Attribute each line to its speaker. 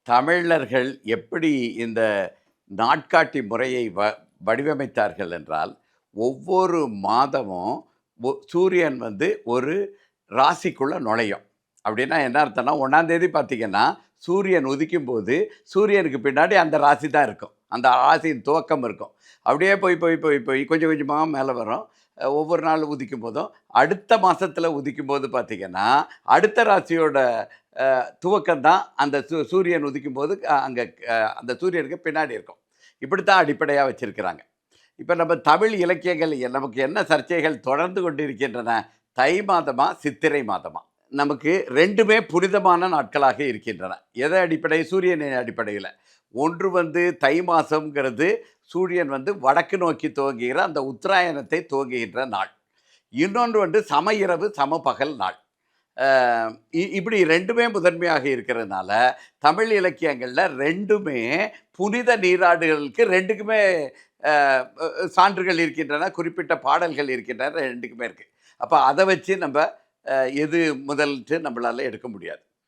Speaker 1: தமிழர்கள் எப்படி இந்த நாட்காட்டி முறையை வடிவமைத்தார்கள் என்றால், ஒவ்வொரு மாதமும் சூரியன் வந்து ஒரு ராசிக்குள்ள நுழையும். அப்படின்னா என்ன அர்த்தம்னா, 1ஆம் தேதி பார்த்தீங்கன்னா, சூரியன் உதிக்கும்போது, சூரியனுக்கு பின்னாடி அந்த ராசி தான் இருக்கும். அந்த ராசியின் துவக்கம் இருக்கும். அப்படியே போய், போய், போய், போய் கொஞ்சம் கொஞ்சமா மேல வரும். ஒவ்வொரு நாள் உதிக்கும்போதும், அடுத்த மாசத்துல உதிக்கும்போது பார்த்தீங்கன்னா, அடுத்த ராசியோட துவக்கம் தான் அந்த சூரியன் உதிக்கும்போது அங்க அந்த சூரியனுக்கு பின்னாடி இருக்கும். இப்படித்தான் அடிப்படையா வச்சிருக்கிறாங்க. இப்ப நம்ம தமிழ் இலக்கியங்கள் நமக்கு என்ன சர்ச்சைகள் தொடர்ந்து கொண்டிருக்கின்றன? தை மாதமா? சித்திரை மாதமா? நமக்கு 2மே புனிதமான நாட்களாக இருக்கின்றன. எதை அடிப்படை? சூரியனின் அடிப்படையில. ஒன்று வந்து தை மாசம்ங்கிறது சூரியன் வந்து வடக்கு நோக்கி துவங்குகிற அந்த உத்தராயணத்தை துவங்குகின்ற நாள். இன்னொன்று வந்து சம இரவு, சம பகல் நாள். அ இப்படி 2மே முதன்மையாக இருக்கிறதுனால, தமிழ் இலக்கியங்கள்ல 2மே புனித நீராடுகளுக்கு 2க்குமே அ அ சான்றுகள் இருக்கின்றன. குறிப்பிட்ட பாடல்கள் இருக்கின்றன. 2க்குமே இருக்கு. அப்ப அத வச்சு நம்ப எது முதல்ன்ட்டு நம்மளால எடுக்க முடியாது.